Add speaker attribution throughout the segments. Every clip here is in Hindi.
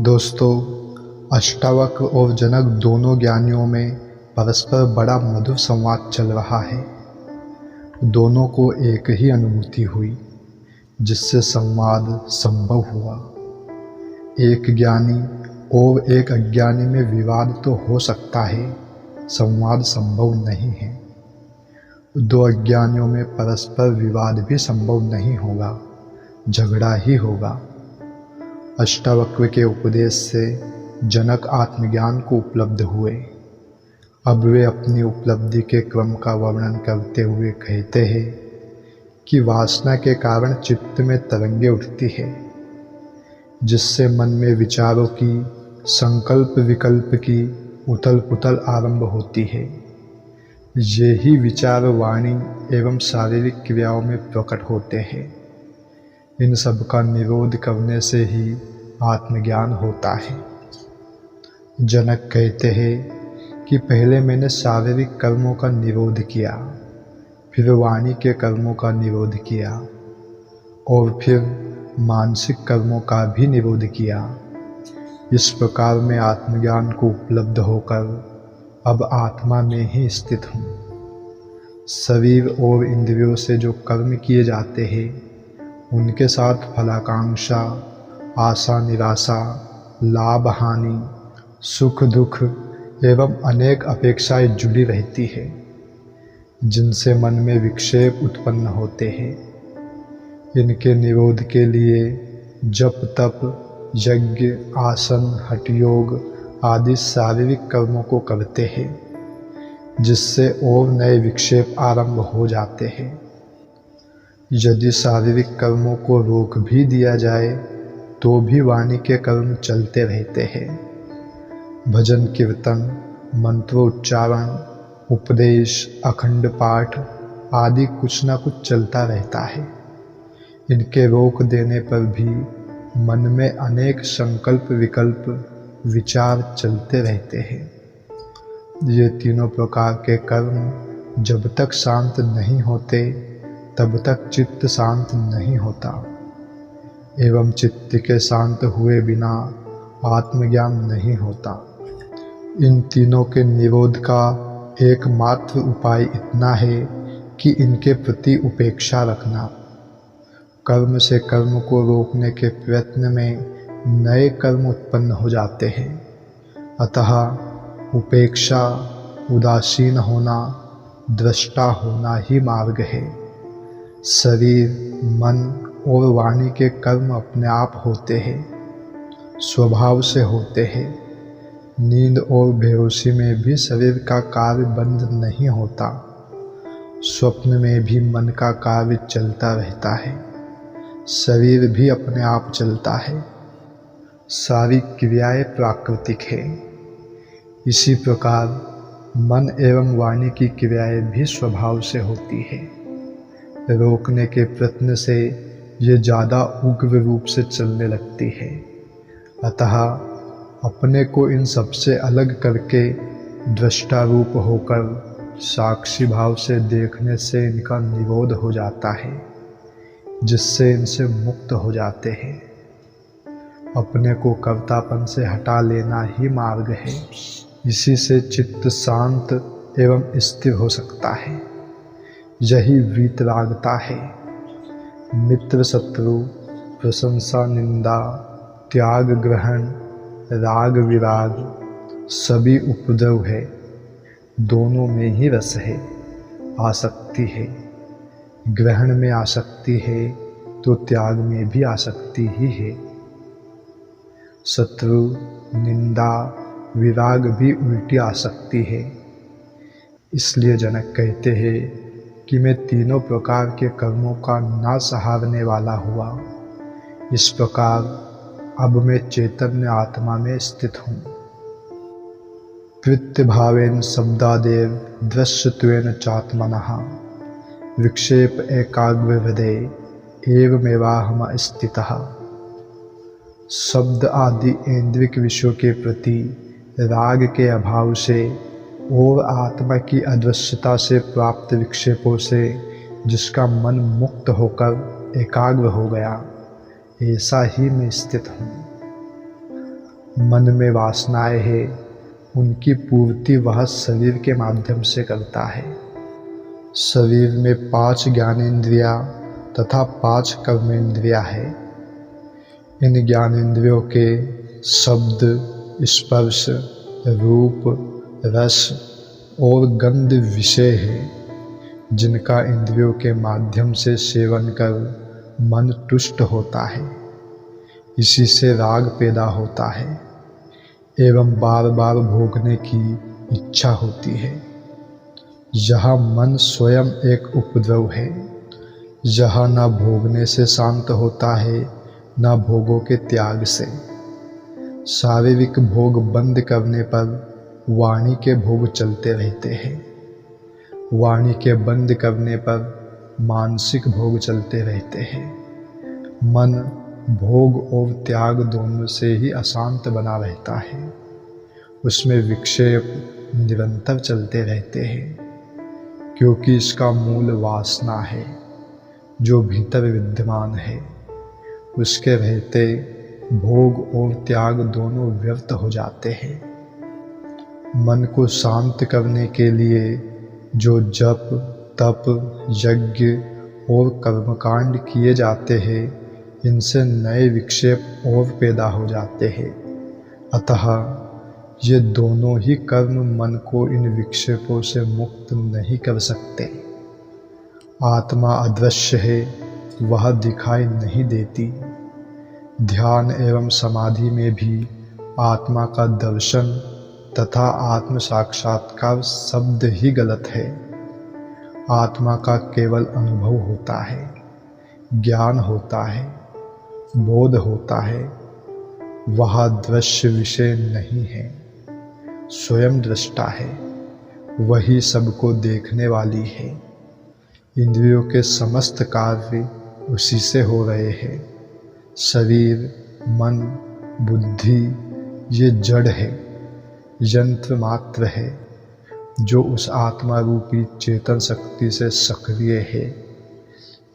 Speaker 1: दोस्तों, अष्टावक्र और जनक दोनों ज्ञानियों में परस्पर बड़ा मधुर संवाद चल रहा है। दोनों को एक ही अनुभूति हुई जिससे संवाद संभव हुआ। एक ज्ञानी और एक अज्ञानी में विवाद तो हो सकता है, संवाद संभव नहीं है। दो अज्ञानियों में परस्पर विवाद भी संभव नहीं होगा, झगड़ा ही होगा। अष्टावक्र के उपदेश से जनक आत्मज्ञान को उपलब्ध हुए। अब वे अपनी उपलब्धि के क्रम का वर्णन करते हुए कहते हैं कि वासना के कारण चित्त में तरंगे उठती है, जिससे मन में विचारों की, संकल्प विकल्प की उथल पुथल आरंभ होती है। ये ही विचार वाणी एवं शारीरिक क्रियाओं में प्रकट होते हैं। इन सब का निरोध करने से ही आत्मज्ञान होता है। जनक कहते हैं कि पहले मैंने शारीरिक कर्मों का निरोध किया, फिर वाणी के कर्मों का निरोध किया और फिर मानसिक कर्मों का भी निरोध किया। इस प्रकार मैं आत्मज्ञान को उपलब्ध होकर अब आत्मा में ही स्थित हूँ। शरीर और इंद्रियों से जो कर्म किए जाते हैं, उनके साथ फलाकांक्षा, आशा निराशा, लाभ हानि, सुख दुख एवं अनेक अपेक्षाएं जुड़ी रहती है, जिनसे मन में विक्षेप उत्पन्न होते हैं। इनके निरोध के लिए जप तप, यज्ञ, आसन, हठ योग आदि शारीरिक कर्मों को करते हैं, जिससे और नए विक्षेप आरंभ हो जाते हैं। यदि शारीरिक कर्मों को रोक भी दिया जाए तो भी वाणी के कर्म चलते रहते हैं। भजन कीर्तन, मंत्रोच्चारण, उपदेश, अखंड पाठ आदि कुछ न कुछ चलता रहता है। इनके रोक देने पर भी मन में अनेक संकल्प विकल्प विचार चलते रहते हैं। ये तीनों प्रकार के कर्म जब तक शांत नहीं होते तब तक चित्त शांत नहीं होता, एवं चित्त के शांत हुए बिना आत्मज्ञान नहीं होता। इन तीनों के निरोध का एकमात्र उपाय इतना है कि इनके प्रति उपेक्षा रखना। कर्म से कर्म को रोकने के प्रयत्न में नए कर्म उत्पन्न हो जाते हैं। अतः उपेक्षा, उदासीन होना, दृष्टा होना ही मार्ग है। शरीर, मन और वाणी के कर्म अपने आप होते हैं, स्वभाव से होते हैं। नींद और बेहोशी में भी शरीर का कार्य बंद नहीं होता। स्वप्न में भी मन का कार्य चलता रहता है। शरीर भी अपने आप चलता है। सारी क्रियाएं प्राकृतिक है। इसी प्रकार मन एवं वाणी की क्रियाएं भी स्वभाव से होती है। रोकने के प्रयत्न से ये ज़्यादा उग्र रूप से चलने लगती है। अतः अपने को इन सबसे अलग करके दृष्टा रूप होकर साक्षी भाव से देखने से इनका निरोध हो जाता है, जिससे इनसे मुक्त हो जाते हैं। अपने को कर्तापन से हटा लेना ही मार्ग है। इसी से चित्त शांत एवं स्थिर हो सकता है। यही वीतरागता है। मित्र शत्रु, प्रशंसा निंदा, त्याग ग्रहण, राग विराग सभी उपद्रव है। दोनों में ही रस है, आसक्ति है। ग्रहण में आसक्ति है तो त्याग में भी आसक्ति ही है। शत्रु, निंदा, विराग भी उल्टी आसक्ति है। इसलिए जनक कहते हैं कि मैं तीनों प्रकार के कर्मों का ना सहारने वाला हुआ। इस प्रकार अब मैं चैतन्य आत्मा में स्थित हूँ। कृत्यभावेन शब्दादेव दृश्यत्वेन चात्मनः विक्षेप एकाग्र हृदय एवमेवाहम स्थितः। शब्द आदि ऐन्द्रिक विषयों के प्रति राग के अभाव से और आत्मा की अदृश्यता से प्राप्त विक्षेपों से जिसका मन मुक्त होकर एकाग्र हो गया, ऐसा ही मैं स्थित हूँ। मन में वासनाएं हैं, उनकी पूर्ति वह शरीर के माध्यम से करता है। शरीर में 5 ज्ञानेंद्रियां तथा 5 कर्मेंद्रियां है। इन ज्ञानेंद्रियों के शब्द, स्पर्श, रूप, रस और गंध विषय है, जिनका इंद्रियों के माध्यम से सेवन कर मन तुष्ट होता है। इसी से राग पैदा होता है एवं बार बार भोगने की इच्छा होती है। यह मन स्वयं एक उपद्रव है। यह न भोगने से शांत होता है, न भोगों के त्याग से। शारीरिक भोग बंद करने पर वाणी के भोग चलते रहते हैं। वाणी के बंद करने पर मानसिक भोग चलते रहते हैं। मन भोग और त्याग दोनों से ही अशांत बना रहता है। उसमें विक्षेप निरंतर चलते रहते हैं, क्योंकि इसका मूल वासना है जो भीतर विद्यमान है। उसके रहते भोग और त्याग दोनों व्यर्थ हो जाते हैं। मन को शांत करने के लिए जो जप, तप, यज्ञ और कर्मकांड किए जाते हैं, इनसे नए विक्षेप और पैदा हो जाते हैं। अतः ये दोनों ही कर्म मन को इन विक्षेपों से मुक्त नहीं कर सकते। आत्मा अदृश्य है, वह दिखाई नहीं देती। ध्यान एवं समाधि में भी आत्मा का दर्शन तथा आत्म साक्षात्कार शब्द ही गलत है। आत्मा का केवल अनुभव होता है, ज्ञान होता है, बोध होता है। वह दृश्य विषय नहीं है, स्वयं दृष्टा है। वही सबको देखने वाली है। इंद्रियों के समस्त कार्य उसी से हो रहे हैं। शरीर, मन, बुद्धि ये जड़ है, यंत्र मात्र है, जो उस आत्मा रूपी चेतन शक्ति से सक्रिय है।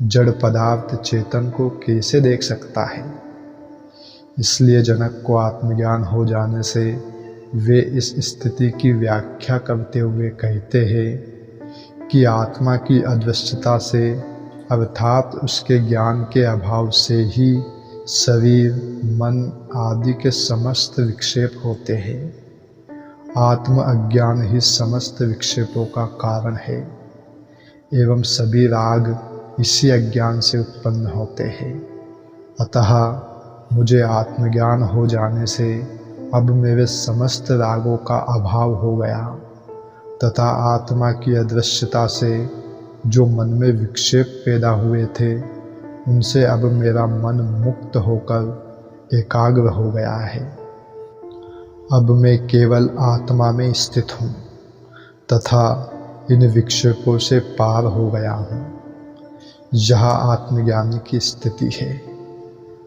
Speaker 1: जड़ पदार्थ चेतन को कैसे देख सकता है? इसलिए जनक को आत्मज्ञान हो जाने से वे इस स्थिति की व्याख्या करते हुए कहते हैं कि आत्मा की अदृश्यता से, अर्थात उसके ज्ञान के अभाव से ही शरीर, मन आदि के समस्त विक्षेप होते हैं। आत्म अज्ञान ही समस्त विक्षेपों का कारण है एवं सभी राग इसी अज्ञान से उत्पन्न होते हैं। अतः मुझे आत्मज्ञान हो जाने से अब मेरे समस्त रागों का अभाव हो गया तथा आत्मा की अदृश्यता से जो मन में विक्षेप पैदा हुए थे, उनसे अब मेरा मन मुक्त होकर एकाग्र हो गया है। अब मैं केवल आत्मा में स्थित हूँ तथा इन विक्षेपों से पार हो गया हूँ। यह आत्मज्ञानी की स्थिति है।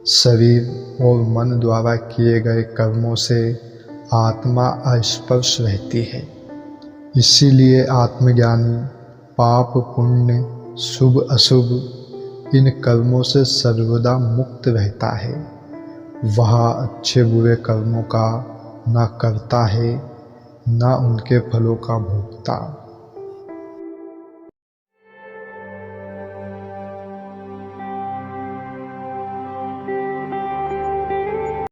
Speaker 1: शरीर और मन द्वारा किए गए कर्मों से आत्मा अस्पर्श रहती है। इसीलिए आत्मज्ञानी पाप पुण्य, शुभ अशुभ इन कर्मों से सर्वदा मुक्त रहता है। वह अच्छे बुरे कर्मों का न करता है, न उनके फलों का भोगता।